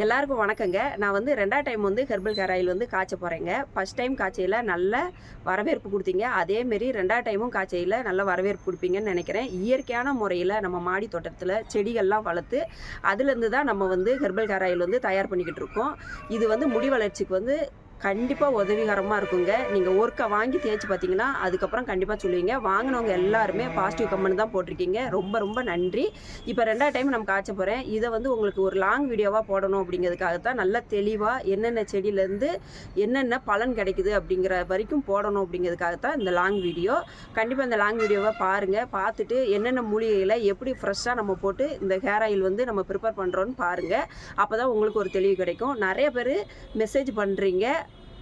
எல்லாருக்கும் வணக்கங்க. நான் வந்து 2வது டைம் வந்து ஹெர்பல் ஹேர் ஆயில் வந்து காய்ச்ச போகிறேங்க. ஃபஸ்ட் டைம் காய்ச்சையில நல்ல வரவேற்பு கொடுத்தீங்க. அதேமாரி 2வது டைமும் காய்ச்சையில நல்ல வரவேற்பு கொடுப்பீங்கன்னு நினைக்கிறேன். இயற்கையான முறையில் நம்ம மாடி தோட்டத்தில் செடிகள்லாம் வளர்த்து அதுலேருந்து தான் நம்ம வந்து ஹெர்பல் ஹேர் ஆயில் வந்து தயார் பண்ணிக்கிட்டு இருக்கோம். இது வந்து முடி வளர்ச்சிக்கு வந்து கண்டிப்பாக உதவிகரமாக இருக்குங்க. நீங்கள் ஒர்க்கை வாங்கி தேய்ச்சி பார்த்தீங்கன்னா அதுக்கப்புறம் கண்டிப்பாக சொல்லுவீங்க. வாங்கினவங்க எல்லாருமே பாசிட்டிவ் கமெண்ட் தான் போட்டிருக்கீங்க. ரொம்ப ரொம்ப நன்றி. இப்போ 2வது டைம் நம்ம காய்ச்ச போகிறேன். இதை வந்து உங்களுக்கு ஒரு லாங் வீடியோவாக போடணும் அப்படிங்கிறதுக்காக தான் நல்ல தெளிவாக என்னென்ன செடியிலேருந்து என்னென்ன பலன் கிடைக்குது அப்படிங்கிற வரைக்கும் போடணும் அப்படிங்கிறதுக்காக தான் இந்த லாங் வீடியோ. கண்டிப்பாக இந்த லாங் வீடியோவை பாருங்கள். பார்த்துட்டு என்னென்ன மூலிகைகளை எப்படி ஃப்ரெஷ்ஷாக நம்ம போட்டு இந்த ஹேர் ஆயில் வந்து நம்ம ப்ரிப்பேர் பண்ணுறோன்னு பாருங்கள். அப்போ தான் உங்களுக்கு ஒரு தெளிவு கிடைக்கும். நிறைய பேர் மெசேஜ் பண்ணுறீங்க.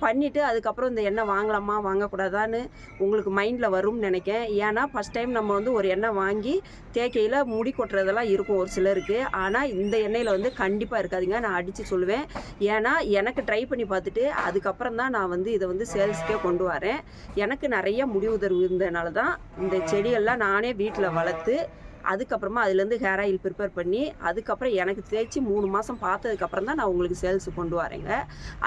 பண்ணிவிட்டு அதுக்கப்புறம் இந்த எண்ணெய் வாங்கலாமா வாங்கக்கூடாதான்னு உங்களுக்கு மைண்டில் வரும்னு நினைக்கேன். ஏன்னா ஃபஸ்ட் டைம் நம்ம வந்து ஒரு எண்ணெய் வாங்கி தேய்க்கையில் முடி கொட்டுறதெல்லாம் இருக்கும் ஒரு சிலருக்கு. ஆனால் இந்த எண்ணெயில் வந்து கண்டிப்பாக இருக்காதுங்க. நான் அடித்து சொல்லுவேன். ஏன்னா எனக்கு ட்ரை பண்ணி பார்த்துட்டு அதுக்கப்புறம் தான் நான் வந்து இதை வந்து சேல்ஸ்க்கே கொண்டு வரேன். எனக்கு நிறைய முடி உதர்வு இருந்ததுனால தான் இந்த செடியெல்லாம் நானே வீட்டில் வளர்த்து அதுக்கப்புறமா அதுலேருந்து ஹேர் ஆயில் ப்ரிப்பேர் பண்ணி அதுக்கப்புறம் எனக்கு தேய்ச்சி 3 மாதம் பார்த்ததுக்கப்புறம் தான் நான் உங்களுக்கு சேல்ஸு கொண்டு வரேங்க.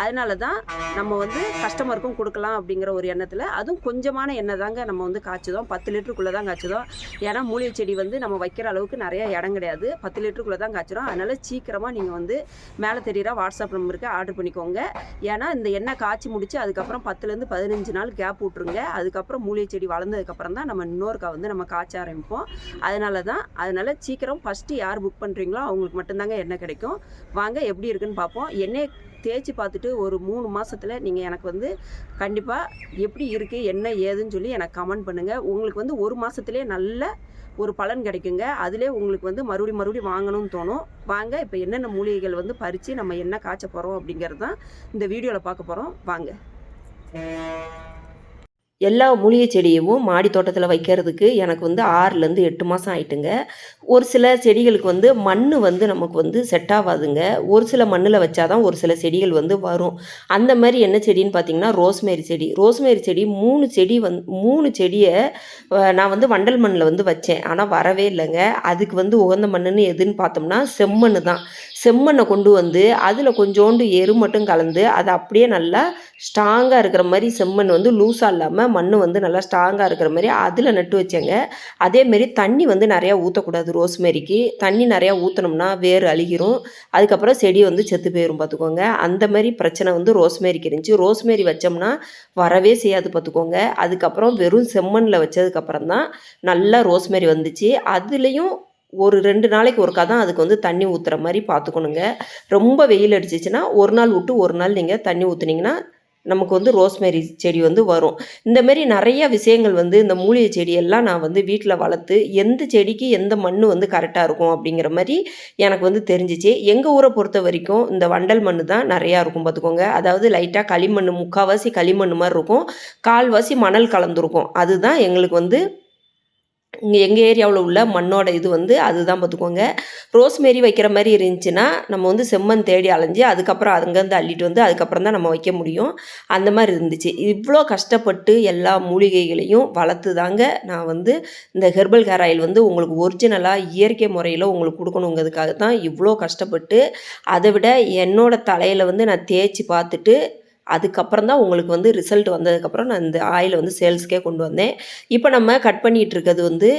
அதனால தான் நம்ம வந்து கஸ்டமருக்கும் கொடுக்கலாம் அப்படிங்கிற ஒரு எண்ணத்தில் அதுவும் கொஞ்சமான எண்ணெய் தாங்க நம்ம வந்து காய்ச்சதோம். 10 லிட்டருக்குள்ளே தான் காய்ச்சதோம். ஏன்னா மூலிகை செடி வந்து நம்ம வைக்கிற அளவுக்கு நிறைய இடம் கிடையாது. 10 லிட்டருக்குள்ளே தான் காய்ச்சிடும். அதனால் சீக்கிரமாக நீங்கள் வந்து மேலே தெரிகிற வாட்ஸ்அப் நம்பருக்கு ஆர்டர் பண்ணிக்கோங்க. ஏன்னா இந்த எண்ணெய் காய்ச்சி முடித்து அதுக்கப்புறம் 10லேருந்து 15 நாள் கேப் விட்ருங்க. அதுக்கப்புறம் மூலிகை செடி வளர்ந்ததுக்கப்புறம் தான் நம்ம இன்னொருக்கா வந்து நம்ம காய்ச்ச ஆரம்பிப்போம். அதனால் சீக்கிரம் ஃபஸ்ட்டு யார் புக் பண்ணுறீங்களோ அவங்களுக்கு மட்டும்தாங்க எண்ணெய் கிடைக்கும். வாங்க எப்படி இருக்குன்னு பார்ப்போம். எண்ணெய் தேய்ச்சி பார்த்துட்டு ஒரு 3 மாதத்தில் நீங்கள் எனக்கு வந்து கண்டிப்பாக எப்படி இருக்குது என்ன ஏதுன்னு சொல்லி எனக்கு கமெண்ட் பண்ணுங்கள். உங்களுக்கு வந்து 1 மாதத்துலேயே நல்ல ஒரு பலன் கிடைக்குங்க. அதிலே உங்களுக்கு வந்து மறுபடியும் வாங்கணும்னு தோணும். வாங்க இப்போ என்னென்ன மூலிகைகள் வந்து பறித்து நம்ம என்ன காய்ச்ச போகிறோம் அப்படிங்கிறது தான் இந்த வீடியோவில் பார்க்க போகிறோம். வாங்க. எல்லா மூலிகை செடியவும் மாடி தோட்டத்தில் வைக்கிறதுக்கு எனக்கு வந்து 6லேருந்து 8 மாதம் ஆயிட்டுங்க. ஒரு சில செடிகளுக்கு வந்து மண் வந்து நமக்கு வந்து செட் ஆகாதுங்க. ஒரு சில மண்ணில் வச்சா தான் ஒரு சில செடிகள் வந்து வரும். அந்த மாதிரி என்ன செடின்னு பார்த்தீங்கன்னா ரோஸ்மேரி செடி. ரோஸ்மேரி செடி 3 செடியை நான் வந்து வண்டல் மண்ணில் வந்து வச்சேன். ஆனால் வரவே இல்லைங்க. அதுக்கு வந்து உகந்த மண்ணுன்னு எதுன்னு பார்த்தோம்னா செம்மண் தான். செம்மண்ணை கொண்டு வந்து அதில் கொஞ்சோண்டு எரு மட்டும் கலந்து அதை அப்படியே நல்லா ஸ்ட்ராங்காக இருக்கிற மாதிரி செம்மண் வந்து லூஸாக இல்லாமல் மண் வந்து நல்லா ஸ்ட்ராங்காக இருக்கிற மாதிரி அதில் நட்டு வச்சேங்க. அதேமாரி தண்ணி வந்து நிறையா ஊற்றக்கூடாது. ரோஸ்மேரிக்கு தண்ணி நிறையா ஊற்றினோம்னா வேர் அழுகிரும். அதுக்கப்புறம் செடி வந்து செத்து போயிடும் பார்த்துக்கோங்க. அந்த மாதிரி பிரச்சனை வந்து ரோஸ்மேரிக்கு இருந்துச்சு. ரோஸ்மேரி வச்சோம்னா வரவே செய்யாது பார்த்துக்கோங்க. அதுக்கப்புறம் வெறும் செம்மண்ணில் வச்சதுக்கப்புறம் தான் நல்லா ரோஸ்மேரி வந்துச்சு. அதுலேயும் ஒரு 2 நாளைக்கு ஒருக்கா தான் அதுக்கு வந்து தண்ணி ஊற்றுற மாதிரி பார்த்துக்கணுங்க. ரொம்ப வெயில் அடிச்சிச்சுன்னா ஒரு நாள் விட்டு ஒரு நாள் நீங்கள் தண்ணி ஊற்றுனீங்கன்னா நமக்கு வந்து ரோஸ்மேரி செடி வந்து வரும். இந்தமாரி நிறைய விஷயங்கள் வந்து இந்த மூலிகை செடியெல்லாம் நான் வந்து வீட்டில் வளர்த்து எந்த செடிக்கு எந்த மண் வந்து கரெக்டாக இருக்கும் அப்படிங்கிற மாதிரி எனக்கு வந்து தெரிஞ்சிச்சு. எங்கள் ஊரை பொறுத்த வரைக்கும் இந்த வண்டல் மண் தான் நிறையா இருக்கும் பார்த்துக்கோங்க. அதாவது லைட்டாக களிமண், முக்கால்வாசி களிமண் மாதிரி இருக்கும், கால்வாசி மணல் கலந்துருக்கும். அதுதான் எங்களுக்கு வந்து இங்கே எங்கள் ஏரியாவில் உள்ள மண்ணோட இது வந்து அதுதான் பார்த்துக்கோங்க. ரோஸ்மேரி வைக்கிற மாதிரி இருந்துச்சுன்னா நம்ம வந்து செம்மண் தேடி அலைஞ்சி அதுக்கப்புறம் அங்கேருந்து அள்ளிட்டு வந்து அதுக்கப்புறம் தான் நம்ம வைக்க முடியும். அந்த மாதிரி இருந்துச்சு. இவ்வளோ கஷ்டப்பட்டு எல்லா மூலிகைகளையும் வளர்த்து தாங்க நான் வந்து இந்த ஹெர்பல் ஹேர் ஆயில் வந்து உங்களுக்கு ஒரிஜினலாக இயற்கை முறையில் உங்களுக்கு கொடுக்கணுங்கிறதுக்காக தான் இவ்வளோ கஷ்டப்பட்டு. அதை விட என்னோடய தலையில் வந்து நான் தேய்ச்சி பார்த்துட்டு அதுக்கப்புறம் தான் உங்களுக்கு வந்து ரிசல்ட் வந்ததுக்கப்புறம் நான் இந்த ஆயிலை வந்து சேல்ஸ்க்கே கொண்டு வந்தேன். இப்போ நம்ம கட் பண்ணிகிட்டு இருக்கிறது வந்து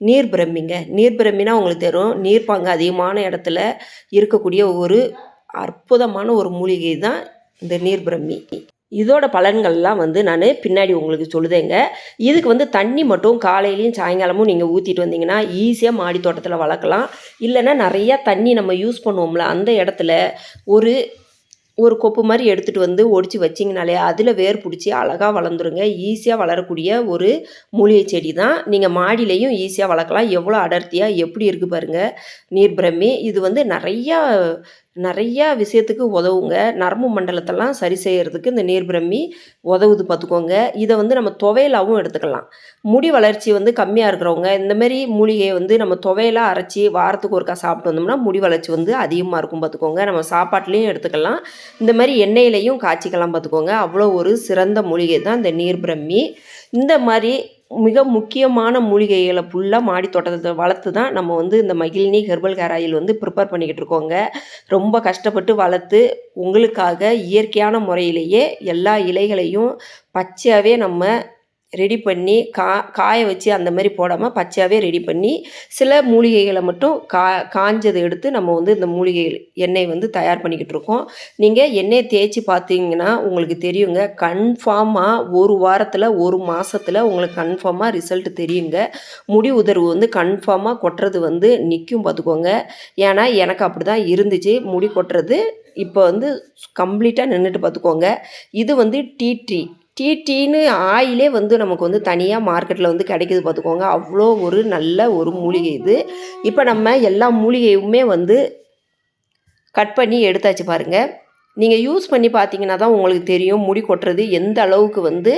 நீர் பிரமிங்க. நீர் பிரமினா உங்களுக்கு தெரியும், நீர்ப்பாங்கு அதிகமான இடத்துல இருக்கக்கூடிய ஒரு அற்புதமான ஒரு மூலிகை தான் இந்த நீர் பிரமி. இதோட பலன்கள்லாம் வந்து நான் பின்னாடி உங்களுக்கு சொல்லுதேங்க. இதுக்கு வந்து தண்ணி மட்டும் காலையிலையும் சாயங்காலமும் நீங்கள் ஊற்றிட்டு வந்தீங்கன்னா ஈஸியாக மாடி தோட்டத்தில் வளர்க்கலாம். இல்லைன்னா நிறையா தண்ணி நம்ம யூஸ் பண்ணுவோம்ல அந்த இடத்துல ஒரு கொப்பு மாதிரி எடுத்துகிட்டு வந்து ஒடிச்சு வச்சிங்கனாலே அதில் வேர் பிடிச்சி அழகாக வளர்ந்துருங்க. ஈஸியாக வளரக்கூடிய ஒரு மூலிகை செடி தான். நீங்கள் மாடியிலையும் ஈஸியாக வளர்க்கலாம். எவ்வளோ அடர்த்தியாக எப்படி இருக்குது பாருங்கள் நீர் பிரமி. இது வந்து நிறையா விஷயத்துக்கு உதவுங்க. நரம்பு மண்டலத்தெல்லாம் சரி செய்கிறதுக்கு இந்த நீர் பிரமி உதவுது பார்த்துக்கோங்க. இதை வந்து நம்ம துவையலாகவும் எடுத்துக்கலாம். முடி வளர்ச்சி வந்து கம்மியாக இருக்கிறவங்க இந்தமாரி மூலிகையை வந்து நம்ம துவையலாக அரைச்சி வாரத்துக்கு ஒருக்கா சாப்பிட்டு வந்தோம்னா முடி வளர்ச்சி வந்து அதிகமாக இருக்கும் பார்த்துக்கோங்க. நம்ம சாப்பாட்லேயும் எடுத்துக்கலாம், இந்த மாதிரி எண்ணெயிலையும் காய்ச்சிக்கலாம் பார்த்துக்கோங்க. அவ்வளோ ஒரு சிறந்த மூலிகை தான் இந்த நீர் பிரமி. இந்த மாதிரி மிக முக்கியமான மூலிகைகளை ஃபுல்லாக மாடி தோட்டத்தை வளர்த்து தான் நம்ம வந்து இந்த மகிழினி ஹெர்பல் ஹேர் ஆயில் வந்து ப்ரிப்பேர் பண்ணிக்கிட்டு இருக்கோங்க. ரொம்ப கஷ்டப்பட்டு வளர்த்து உங்களுக்காக இயற்கையான முறையிலேயே எல்லா இலைகளையும் பச்சையாகவே நம்ம ரெடி பண்ணி காய வச்சு அந்த மாதிரி போடாமல் பச்சையாகவே ரெடி பண்ணி சில மூலிகைகளை மட்டும் காஞ்சதை எடுத்து நம்ம வந்து இந்த மூலிகை எண்ணெய் வந்து தயார் பண்ணிக்கிட்டு இருக்கோம். நீங்கள் எண்ணெயை தேய்ச்சி பார்த்தீங்கன்னா உங்களுக்கு தெரியுங்க, கன்ஃபார்மாக ஒரு வாரத்தில் ஒரு மாதத்தில் உங்களுக்கு கன்ஃபார்மாக ரிசல்ட் தெரியுங்க. முடி உதிர்வு வந்து கன்ஃபார்மாக கொட்டுறது வந்து நிற்கும் பார்த்துக்கோங்க. ஏன்னா எனக்கு அப்படி தான் இருந்துச்சு. முடி கொட்டுறது இப்போ வந்து கம்ப்ளீட்டாக நின்றுட்டு பார்த்துக்கோங்க. இது வந்து டீன்னு ஆயிலே வந்து நமக்கு வந்து தனியாக மார்க்கெட்டில் வந்து கிடைக்கிது பார்த்துக்கோங்க. அவ்வளோ ஒரு நல்ல ஒரு மூலிகை இது. இப்போ நம்ம எல்லா மூலிகையுமே வந்து கட் பண்ணி எடுத்தாச்சு பாருங்கள். நீங்கள் யூஸ் பண்ணி பார்த்தீங்கன்னா தான் உங்களுக்கு தெரியும் முடி கொட்டுறது எந்த அளவுக்கு வந்து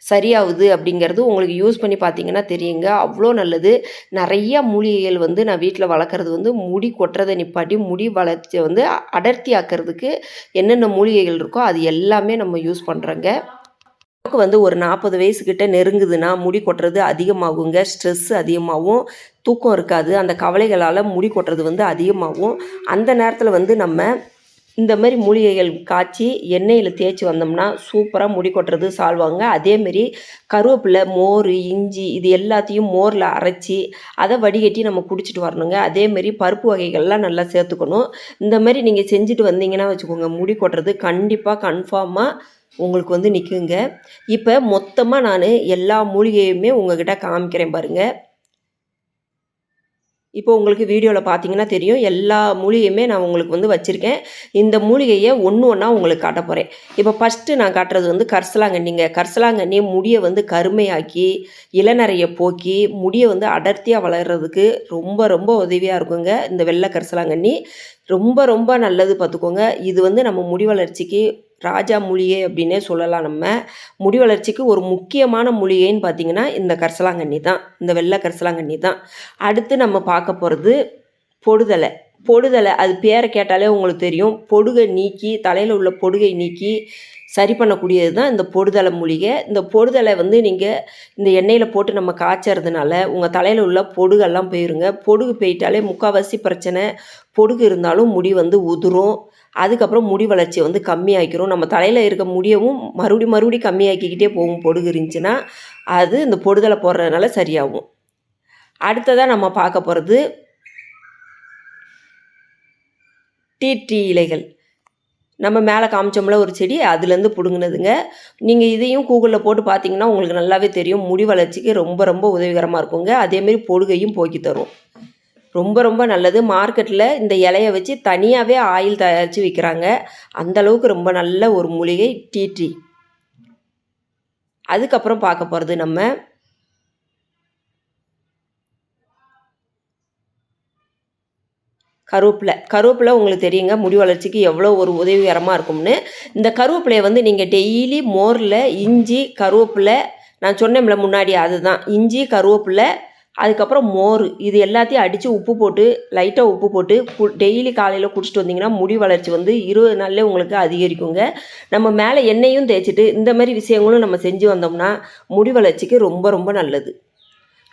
சரியாகுது அப்படிங்கிறது உங்களுக்கு யூஸ் பண்ணி பார்த்தீங்கன்னா தெரியுங்க. அவ்வளோ நல்லது. நிறையா மூலிகைகள் வந்து நான் வீட்டில் வளர்க்குறது வந்து முடி கொட்டுறதை நிப்பாட்டி முடி வளர்ச்சியை வந்து அடர்த்தி ஆக்கிறதுக்கு என்னென்ன மூலிகைகள் இருக்கோ அது எல்லாமே நம்ம யூஸ் பண்ணுறோங்க. நமக்கு வந்து ஒரு 40 வயசுக்கிட்ட நெருங்குதுன்னா முடி கொட்டுறது அதிகமாகுங்க. ஸ்ட்ரெஸ் அதிகமாகும், தூக்கம் இருக்காது, அந்த கவலைகளால் முடி கொட்டுறது வந்து அதிகமாகும். அந்த நேரத்தில் வந்து நம்ம இந்த மாதிரி மூலிகைகள் காய்ச்சி எண்ணெயில் தேய்ச்சி வந்தோம்னா சூப்பராக முடி கொட்டுறது சால்வ் ஆகுங்க. அதேமாரி கருவேப்பிலை, மோர், இஞ்சி இது எல்லாத்தையும் மோரில் அரைச்சி அதை வடிகட்டி நம்ம குடிச்சிட்டு வரணுங்க. அதேமாரி பருப்பு வகைகள்லாம் நல்லா சேர்த்துக்கணும். இந்த மாதிரி நீங்கள் செஞ்சுட்டு வந்தீங்கன்னா வச்சுக்கோங்க, முடி கொட்டுறது கண்டிப்பாக கன்ஃபார்மாக உங்களுக்கு வந்து நிற்குங்க. இப்போ மொத்தமாக நான் எல்லா மூலிகையுமே உங்கள்கிட்ட காமிக்கிறேன் பாருங்கள். இப்போ உங்களுக்கு வீடியோவில் பார்த்தீங்கன்னா தெரியும், எல்லா மூலிகையுமே நான் உங்களுக்கு வந்து வச்சுருக்கேன். இந்த மூலிகையை ஒன்று ஒன்றா உங்களுக்கு காட்ட போகிறேன். இப்போ ஃபஸ்ட்டு நான் காட்டுறது வந்து கரிசலாங்கண்ணிங்க. கரிசலாங்கண்ணி முடியை வந்து கருமையாக்கி இளநரையை போக்கி முடியை வந்து அடர்த்தியாக வளர்கிறதுக்கு ரொம்ப ரொம்ப உதவியாக இருக்குங்க. இந்த வெள்ளை கரிசலாங்கண்ணி ரொம்ப ரொம்ப நல்லது பார்த்துக்கோங்க. இது வந்து நம்ம முடி வளர்ச்சிக்கு ராஜா மூலிகை அப்படின்னே சொல்லலாம். நம்ம முடி வளர்ச்சிக்கு ஒரு முக்கியமான மூலிகைன்னு பார்த்திங்கன்னா இந்த கரிசலாங்கண்ணி தான், இந்த வெள்ளை கரிசலாங்கண்ணி தான். அடுத்து நம்ம பார்க்க போகிறது பொடுதலை. அது பேரை கேட்டாலே உங்களுக்கு தெரியும். பொடுகை நீக்கி தலையில் உள்ள பொடுகை நீக்கி சரி பண்ணக்கூடியது தான் இந்த பொடுதலை மூலிகை. இந்த பொடுதலை வந்து நீங்கள் இந்த எண்ணெயில் போட்டு நம்ம காய்ச்சறதுனால உங்கள் தலையில் உள்ள பொடுகெல்லாம் போயிருங்க. பொடுகு போயிட்டாலே முக்கால்வாசி பிரச்சனை. பொடுகு இருந்தாலும் முடி வந்து உதிரும். அதுக்கப்புறம் முடி வளர்ச்சி வந்து கம்மியாக்கிரும். நம்ம தலையில் இருக்க முடியவும் மறுபடி கம்மியாக்கிக்கிட்டே போகும். பொடுகு இருந்துச்சுன்னா அது இந்த பொடுதலை போடுறதுனால சரியாகும். அடுத்ததாக நம்ம பார்க்க போகிறது டீ இலைகள். நம்ம மேலே காமிச்சோம்ல ஒரு செடி, அதுலேருந்து பிடுங்கினதுங்க. நீங்கள் இதையும் கூகுளில் போட்டு பார்த்தீங்கன்னா உங்களுக்கு நல்லாவே தெரியும். முடி வளர்ச்சிக்கு ரொம்ப ரொம்ப உதவிகரமாக இருக்குங்க. அதேமாரி பொடுகையும் போக்கி தரும். ரொம்ப ரொம்ப நல்லது. மார்க்கெட்டில் இந்த இலையை வச்சு தனியாகவே ஆயில் தயாரித்து விற்கிறாங்க. அந்தளவுக்கு ரொம்ப நல்ல ஒரு மூலிகை டீ. அதுக்கப்புறம் பார்க்க போகிறது நம்ம கருவேப்பிலை உங்களுக்கு தெரியுங்க முடி வளர்ச்சிக்கு எவ்வளோ ஒரு உதவிகரமாக இருக்கும்னு. இந்த கருவேப்பிலையை வந்து நீங்கள் டெய்லி மோரில் இஞ்சி, கருவேப்பிலை, நான் சொன்னேன்ல முன்னாடி அதுதான், இஞ்சி, கருவேப்பிலை, அதுக்கப்புறம் மோர், இது எல்லாத்தையும் அடித்து உப்பு போட்டு லைட்டாக உப்பு போட்டு டெய்லி காலையில் குடிச்சிட்டு வந்தீங்கன்னா முடி வளர்ச்சி வந்து 20 நாள்லேயே உங்களுக்கு அதிகரிக்குங்க. நம்ம மேலே எண்ணெயும் தேய்ச்சிட்டு இந்த மாதிரி விஷயங்களும் நம்ம செஞ்சு வந்தோம்னா முடி வளர்ச்சிக்கு ரொம்ப ரொம்ப நல்லது.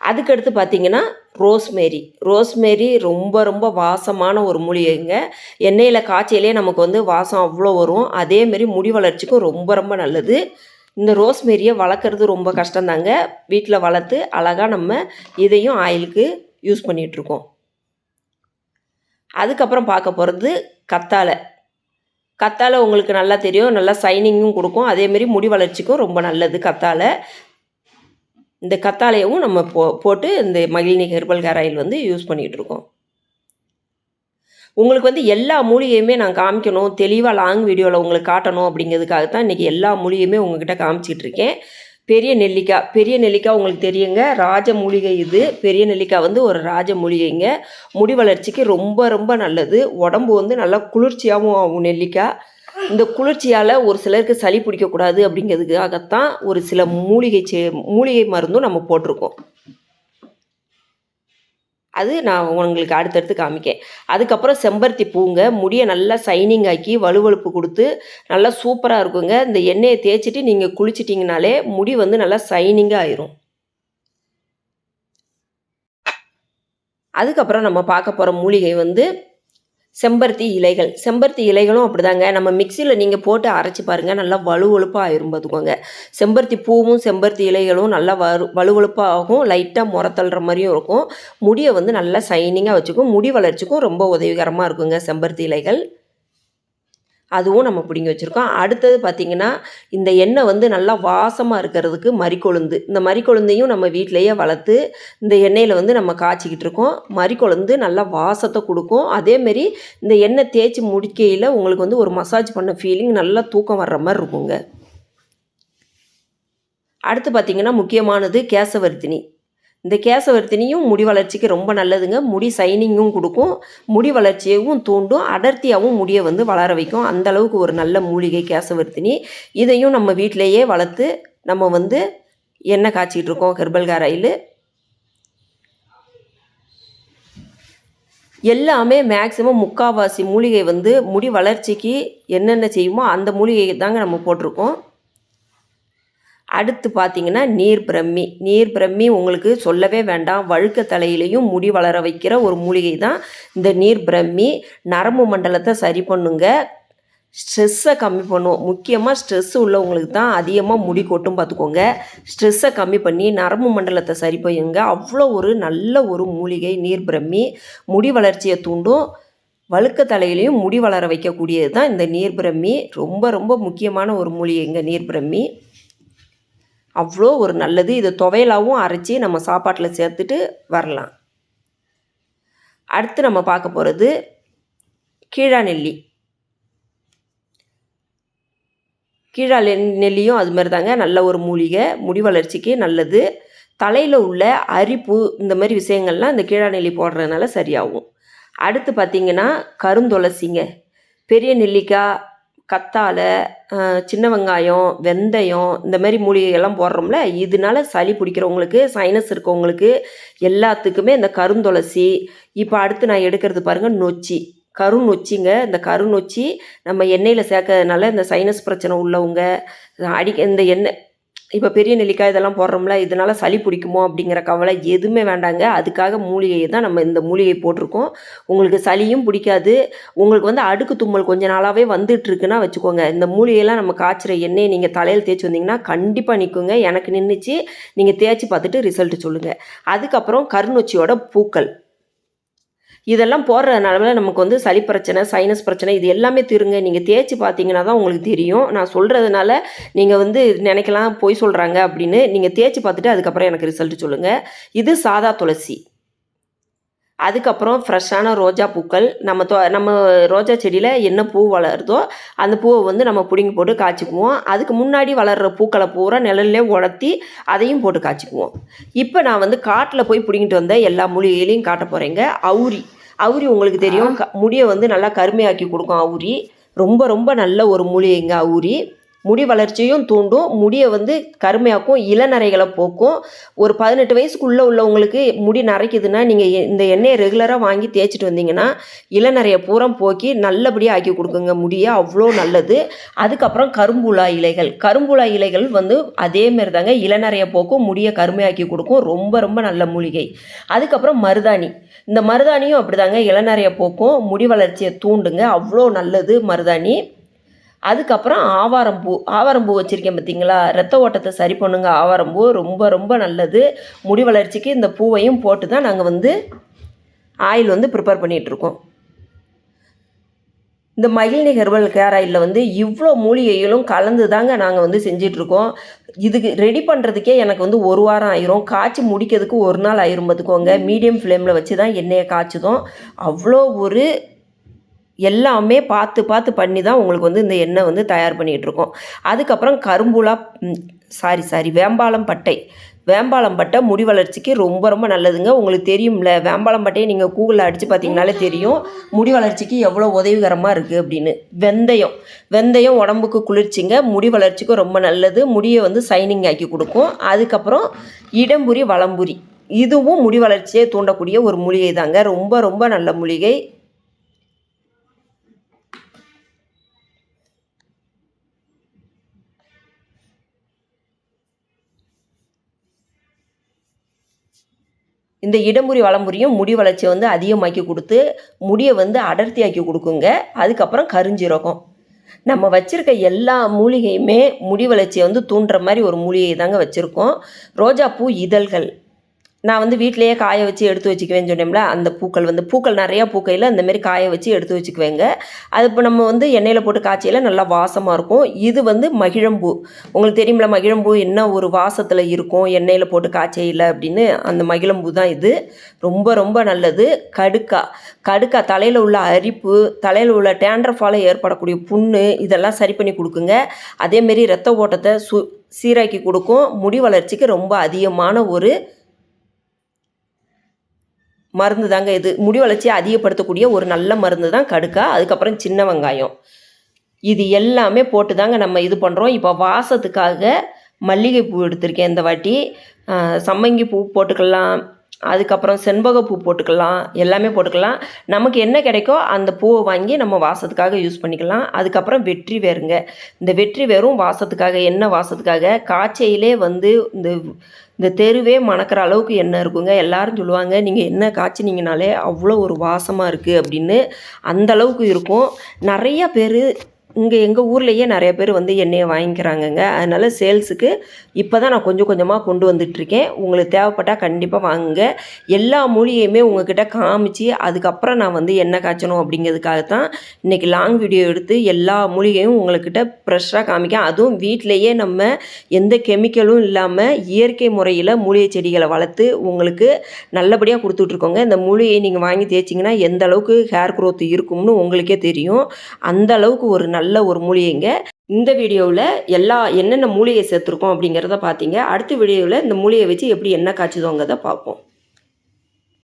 அதுக்கடுத்து பார்த்திங்கன்னா ரோஸ்மேரி ரொம்ப ரொம்ப வாசமான ஒரு மூலிகைங்க. எண்ணெயில் காய்ச்சலே நமக்கு வந்து வாசம் அவ்வளோ வரும். அதேமாரி முடி வளர்ச்சிக்கும் ரொம்ப ரொம்ப நல்லது. இந்த ரோஸ்மேரியை வளர்க்குறது ரொம்ப கஷ்டந்தாங்க. வீட்டில் வளர்த்து அழகாக நம்ம இதையும் ஆயிலுக்கு யூஸ் பண்ணிகிட்ருக்கோம். அதுக்கப்புறம் பார்க்க போகிறது கத்தாழை உங்களுக்கு நல்லா தெரியும். நல்லா சைனிங்கும் கொடுக்கும். அதேமாரி முடி வளர்ச்சிக்கும் ரொம்ப நல்லது கத்தாழை. இந்த கத்தாழையவும் நம்ம போட்டு இந்த மகிழினி ஹெர்பல் ஹேர் ஆயில் வந்து யூஸ் பண்ணிகிட்ருக்கோம். உங்களுக்கு வந்து எல்லா மூலிகையுமே நான் காமிக்கணும், தெளிவாக லாங் வீடியோவில் உங்களுக்கு காட்டணும் அப்படிங்கிறதுக்காக தான் இன்றைக்கி எல்லா மூலிகையுமே உங்கள்கிட்ட காமிச்சிக்கிட்டு இருக்கேன். பெரிய நெல்லிக்காய் உங்களுக்கு தெரியுங்க, ராஜ மூலிகை இது. பெரிய நெல்லிக்காய் வந்து ஒரு ராஜ மூலிகைங்க. முடி வளர்ச்சிக்கு ரொம்ப ரொம்ப நல்லது. உடம்பு வந்து நல்லா குளிர்ச்சியாகவும் ஆகும் நெல்லிக்காய். இந்த குளிர்ச்சியால் ஒரு சிலருக்கு சளி பிடிக்கக்கூடாது அப்படிங்கிறதுக்காகத்தான் ஒரு சில மூலிகை மருந்தும் நம்ம போட்டிருக்கோம். அது நான் உங்களுக்கு அடுத்தடுத்து காமிக்கேன். அதுக்கப்புறம் செம்பருத்தி பூங்க, முடியை நல்லா சைனிங் ஆக்கி வலுவழுப்பு கொடுத்து நல்லா சூப்பராக இருக்குங்க. இந்த எண்ணெயை தேய்ச்சிட்டு நீங்கள் குளிச்சிட்டிங்கனாலே முடி வந்து நல்லா சைனிங்காக ஆயிரும். அதுக்கப்புறம் நம்ம பார்க்க போகிற மூலிகை வந்து செம்பருத்தி இலைகள். செம்பருத்தி இலைகளும் அப்படிதாங்க. நம்ம மிக்ஸியில் நீங்கள் போட்டு அரைச்சி பாருங்கள், நல்லா வழுவழுப்பாக ஆயிரும் பார்த்துக்கோங்க. செம்பருத்தி பூவும் செம்பருத்தி இலைகளும் நல்லா வழுவழுப்பாக ஆகும். லைட்டாக முற தள்ளுற மாதிரியும் இருக்கும். முடியை வந்து நல்லா ஷைனிங்காக வச்சுக்கும். முடி வளர்ச்சிக்கும் ரொம்ப உதவிகரமாக இருக்குங்க செம்பருத்தி இலைகள். அதுவும் நம்ம பிடுங்கி வச்சுருக்கோம். அடுத்தது பார்த்திங்கன்னா, இந்த எண்ணெய் வந்து நல்லா வாசமாக இருக்கிறதுக்கு மரிக்கொழுந்து. இந்த மரிக்கொழுந்தையும் நம்ம வீட்டிலையே வளர்த்து இந்த எண்ணெயில் வந்து நம்ம காய்ச்சிக்கிட்டு இருக்கோம். மரிக்கொழுந்து நல்லா வாசத்தை கொடுக்கும். அதேமாரி இந்த எண்ணெய் தேய்ச்சி முடிக்கையில் உங்களுக்கு வந்து ஒரு மசாஜ் பண்ண ஃபீலிங், நல்லா தூக்கம் வர்ற மாதிரி இருக்குங்க. அடுத்து பார்த்திங்கன்னா, முக்கியமானது கேசவர்த்தினி. இந்த கேசவர்த்தினியும் முடி வளர்ச்சிக்கு ரொம்ப நல்லதுங்க. முடி ஷைனிங்கும் கொடுக்கும், முடி வளர்ச்சியவும் தூண்டும், அடர்த்தியாகவும் முடியை வந்து வளர வைக்கும். அந்தளவுக்கு ஒரு நல்ல மூலிகை கேசவர்த்தினி. இதையும் நம்ம வீட்டிலையே வளர்த்து நம்ம வந்து எண்ணெய் காய்ச்சிக்கிட்டு இருக்கோம், ஹெர்பல் ஹேர் ஆயிலு. எல்லாமே மேக்ஸிமம் முக்கால்வாசி மூலிகை வந்து முடி வளர்ச்சிக்கு என்னென்ன செய்யுமோ அந்த மூலிகை தாங்க நம்ம போட்டிருக்கோம். அடுத்து பார்த்திங்கன்னா, நீர் பிரம்மி. நீர் பிரம்மி உங்களுக்கு சொல்லவே வேண்டாம். வழுக்க தலையிலையும் முடி வளர வைக்கிற ஒரு மூலிகை தான் இந்த நீர் பிரம்மி. நரம்பு மண்டலத்தை சரி பண்ணுங்க, ஸ்ட்ரெஸ்ஸை கம்மி பண்ணும். முக்கியமாக ஸ்ட்ரெஸ் உள்ளவங்களுக்கு தான் அதிகமாக முடி கொட்டும் பார்த்துக்கோங்க. ஸ்ட்ரெஸ்ஸை கம்மி பண்ணி நரம்பு மண்டலத்தை சரி பண்ணுங்க. அவ்வளோ ஒரு நல்ல ஒரு மூலிகை நீர் பிரம்மி. முடி வளர்ச்சியை தூண்டும், வழுக்க தலையிலையும் முடி வளர வைக்கக்கூடியது தான் இந்த நீர் பிரம்மி. ரொம்ப ரொம்ப முக்கியமான ஒரு மூலிகைங்க நீர் பிரம்மி. அவ்வளோ ஒரு நல்லது. இதை துவையலாகவும் அரைச்சி நம்ம சாப்பாட்டில் சேர்த்துட்டு வரலாம். அடுத்து நம்ம பார்க்க போகிறது கீழாநெல்லி. கீழாநெல்லியும் அது மாதிரி தாங்க, நல்ல ஒரு மூலிகை, முடி வளர்ச்சிக்கு நல்லது. தலையில் உள்ள அரிப்பு இந்த மாதிரி விஷயங்கள்லாம் இந்த கீழாநெல்லி போடுறதுனால சரியாகும். அடுத்து பார்த்திங்கன்னா கருந்துளசிங்க. பெரிய நெல்லிக்காய், கத்தாழை, சின்ன வெங்காயம், வெந்தயம் இந்த மாதிரி மூலிகைகள்லாம் போடுறோம்ல, இதனால சளி பிடிக்கிறவங்களுக்கு, சைனஸ் இருக்கவங்களுக்கு எல்லாத்துக்குமே இந்த கருந்துளசி. இப்போ அடுத்து நான் எடுக்கிறது பாருங்கள், நொச்சி. கருநொச்சிங்க. இந்த கருநொச்சி நம்ம எண்ணெயில் சேர்க்கறதுனால இந்த சைனஸ் பிரச்சனை உள்ளவங்க இந்த எண்ணெய் இப்போ பெரிய நெல்லிக்காய் இதெல்லாம் போடுறோம்ல, இதனால் சளி பிடிக்குமோ அப்படிங்கிற கவலை எதுவுமே வேண்டாங்க. அதுக்காக மூலிகையை தான் நம்ம இந்த மூலிகை போட்டிருக்கோம். உங்களுக்கு சளியும் பிடிக்காது. உங்களுக்கு வந்து அடுக்கு தும்மல் கொஞ்ச நாளாகவே வந்துட்டுருக்குன்னா வச்சுக்கோங்க, இந்த மூலிகையெல்லாம் நம்ம காய்ச்சிற எண்ணெயை நீங்கள் தலையில் தேய்ச்சி வந்தீங்கன்னா கண்டிப்பாக நிற்குங்க. எனக்கு நின்றுச்சு. நீங்கள் தேய்ச்சி பார்த்துட்டு ரிசல்ட்டு சொல்லுங்கள். அதுக்கப்புறம் கருநொச்சியோட பூக்கள் இதெல்லாம் போடுறதுனால நமக்கு வந்து சளி பிரச்சனை, சைனஸ் பிரச்சனை இது எல்லாமே தீருங்க. நீங்கள் தேய்ச்சி பார்த்தீங்கன்னா தான் உங்களுக்கு தெரியும். நான் சொல்கிறதுனால நீங்கள் வந்து நினைக்கலாம் பொய் சொல்கிறாங்க அப்படின்னு. நீங்கள் தேய்ச்சி பார்த்துட்டு அதுக்கப்புறம் எனக்கு ரிசல்ட் சொல்லுங்கள். இது சாதா துளசி. அதுக்கப்புறம் ஃப்ரெஷ்ஷான ரோஜா பூக்கள். நம்ம ரோஜா செடியில் என்ன பூ வளருதோ அந்த பூவை வந்து நம்ம பிடுங்கி போட்டு காய்ச்சிக்குவோம். அதுக்கு முன்னாடி வளர்கிற பூக்களை பூரா நிழல்லே உலர்த்தி அதையும் போட்டு காய்ச்சிக்குவோம். இப்போ நான் வந்து காட்டில் போய் பிடுங்கிட்டு வந்த எல்லா மூலிகைகளையும் காட்ட போகிறேங்க. அவுரி உங்களுக்கு தெரியும், முடியை வந்து நல்லா கருமையாக்கி கொடுக்கும் அவுரி. ரொம்ப ரொம்ப நல்ல ஒரு மூலிகைங்க அவுரி. முடி வளர்ச்சியும் தூண்டும், முடியை வந்து கருமையாக்கும், இளநரைகளை போக்கும். ஒரு 18 வயசுக்குள்ளே உள்ளவங்களுக்கு முடி நரைக்குதுன்னா நீங்கள் இந்த எண்ணெயை ரெகுலராக வாங்கி தேய்ச்சிட்டு வந்தீங்கன்னா இளநரையை பூரா போக்கி நல்லபடியாக ஆக்கி கொடுக்குங்க முடியை. அவ்வளோ நல்லது. அதுக்கப்புறம் கரும்புலா இலைகள். கரும்புலா இலைகள் வந்து அதேமாரி தாங்க, இளநரையை போக்கும், முடியை கருமையாக்கி கொடுக்கும். ரொம்ப ரொம்ப நல்ல மூலிகை. அதுக்கப்புறம் மருதாணி. இந்த மருதாணியும் அப்படி தாங்க, இளநரையை போக்கும், முடி வளர்ச்சியை தூண்டுங்க. அவ்வளோ நல்லது மருதாணி. அதுக்கப்புறம் ஆவாரம்பூ வச்சுருக்கேன் பார்த்தீங்களா, ரத்த ஓட்டத்தை சரி பண்ணுங்க. ஆவாரம்பூ ரொம்ப ரொம்ப நல்லது. முடி வளர்ச்சிக்கு இந்த பூவையும் போட்டு தான் நாங்கள் வந்து ஆயில் வந்து ப்ரிப்பேர் பண்ணிகிட்ருக்கோம். இந்த மகிழினி ஹெர்பல் ஹேர் ஆயிலில் வந்து இவ்வளோ மூலிகைகளும் கலந்து தாங்க நாங்கள் வந்து செஞ்சிட்ருக்கோம். இதுக்கு ரெடி பண்ணுறதுக்கே எனக்கு வந்து 1 வாரம் ஆயிரும். காய்ச்சி முடிக்கிறதுக்கு 1 நாள் ஆயிரும் பார்த்துக்கோங்க. மீடியம் ஃப்ளேமில் வச்சு தான் எண்ணெயை காய்ச்சுதோம். அவ்வளோ ஒரு எல்லாமே பார்த்து பார்த்து பண்ணி தான் உங்களுக்கு வந்து இந்த எண்ணெய் வந்து தயார் பண்ணிகிட்ருக்கோம். அதுக்கப்புறம் வேம்பாலம் பட்டை. வேம்பாலம் பட்டை முடி வளர்ச்சிக்கு ரொம்ப ரொம்ப நல்லதுங்க. உங்களுக்கு தெரியும்ல, வேம்பாலம் பட்டையை நீங்கள் கூகுளில் அடித்து பார்த்தீங்கனாலே தெரியும் முடி வளர்ச்சிக்கு எவ்வளோ உதவிகரமாக இருக்குது அப்படின்னு. வெந்தயம் உடம்புக்கு குளிர்ச்சிங்க, முடி வளர்ச்சிக்கும் ரொம்ப நல்லது. முடியை வந்து ஷைனிங் ஆக்கி கொடுக்கும். அதுக்கப்புறம் இடம்புரி, வலம்புரி, இதுவும் முடி வளர்ச்சியை தூண்டக்கூடிய ஒரு மூலிகை தாங்க. ரொம்ப ரொம்ப நல்ல மூலிகை. இந்த இடமுறி வலம்புரியும் முடி வளர்ச்சியை வந்து அதிகமாக்கி கொடுத்து முடியை வந்து அடர்த்தியாக்கி கொடுக்குங்க. அதுக்கப்புறம் கருஞ்சீரகம். நம்ம வச்சுருக்க எல்லா மூலிகையுமே முடி வளர்ச்சியை வந்து தூண்டுற மாதிரி ஒரு மூலிகை தாங்க வச்சுருக்கோம். ரோஜாப்பூ இதழ்கள் நான் வந்து வீட்டிலேயே காய வச்சு எடுத்து வச்சுக்குவேன்னு சொன்னேன்ல, அந்த பூக்கள் நிறையா பூக்கையில் அந்தமாரி காய வச்சு எடுத்து வச்சுக்குவேங்க. அது இப்போ நம்ம வந்து எண்ணெயில் போட்டு காய்ச்சையில் நல்லா வாசமாக இருக்கும். இது வந்து மகிழம்பூ. உங்களுக்கு தெரியுமில்ல மகிழம்பூ என்ன ஒரு வாசத்தில் இருக்கும் எண்ணெயில் போட்டு காய்ச்சையில் அப்படின்னு, அந்த மகிழம்பூ தான் இது. ரொம்ப ரொம்ப நல்லது. கடுக்கா தலையில் உள்ள அரிப்பு, தலையில் உள்ள டேண்ட்ரஃபால் ஏற்படக்கூடிய புண்ணு இதெல்லாம் சரி பண்ணி கொடுக்குங்க. அதேமாரி இரத்த ஓட்டத்தை சீராக்கி கொடுக்கும். முடி வளர்ச்சிக்கு ரொம்ப அதிகமான ஒரு மருந்து தாங்க இது. முடி வளர்ச்சியை அதிகப்படுத்தக்கூடிய ஒரு நல்ல மருந்து தான் கடுக்கா. அதுக்கப்புறம் சின்ன வெங்காயம். இது எல்லாமே போட்டு தாங்க நம்ம இது பண்ணுறோம். இப்போ வாசத்துக்காக மல்லிகைப்பூ எடுத்திருக்கேன் இந்த வாட்டி. சம்மங்கி பூ போட்டுக்கலாம், அதுக்கப்புறம் செண்பகப்பூ போட்டுக்கலாம், எல்லாமே போட்டுக்கலாம். நமக்கு என்ன கிடைக்கோ அந்த பூவை வாங்கி நம்ம வாசத்துக்காக யூஸ் பண்ணிக்கலாம். அதுக்கப்புறம் வெற்றி வேருங்க. இந்த வெற்றி வேரும் வாசத்துக்காக, எண்ணெய் வாசத்துக்காக காய்ச்சையிலே வந்து இந்த தெருவே மணக்கிற அளவுக்கு எண்ணெய் இருக்குங்க. எல்லாரும் சொல்லுவாங்க, நீங்கள் எண்ணெய் காய்ச்சினீங்கனாலே அவ்வளோ ஒரு வாசமாக இருக்குது அப்படின்னு. அந்தளவுக்கு இருக்கும். நிறையா பேர் இங்கே எங்கள் ஊர்லேயே நிறைய பேர் வந்து எண்ணெயை வாங்கிக்கிறாங்கங்க. அதனால் சேல்ஸுக்கு இப்போ தான் நான் கொஞ்சம் கொஞ்சமாக கொண்டு வந்துட்டுருக்கேன். உங்களுக்கு தேவைப்பட்டால் கண்டிப்பாக வாங்குங்க. எல்லா மூலிகையுமே உங்கள்கிட்ட காமிச்சு அதுக்கப்புறம் நான் வந்து எண்ணெய் காய்ச்சணும் அப்படிங்கிறதுக்காக தான் இன்றைக்கி லாங் வீடியோ எடுத்து எல்லா மூலிகையும் உங்கள்கிட்ட ஃப்ரெஷ்ஷாக காமிக்கேன். அதுவும் வீட்டிலையே நம்ம எந்த கெமிக்கலும் இல்லாமல் இயற்கை முறையில் மூலிகை செடிகளை வளர்த்து உங்களுக்கு நல்லபடியாக கொடுத்துட்ருக்கோங்க. இந்த மூலிகையை நீங்கள் வாங்கி தேய்ச்சிங்கன்னா எந்த அளவுக்கு ஹேர் க்ரோத் இருக்கும்னு உங்களுக்கே தெரியும். அந்த அளவுக்கு ஒரு நல்ல ஒரு மூலிகைங்க. இந்த வீடியோவில் என்னென்ன மூலிகை சேர்த்துருக்கோம் அப்படிங்கிறத பார்த்தீங்க. அடுத்த வீடியோவில் இந்த மூலிகையை வச்சு எப்படி எண்ணெய் காய்ச்சுதோங்கிறத பார்ப்போம்.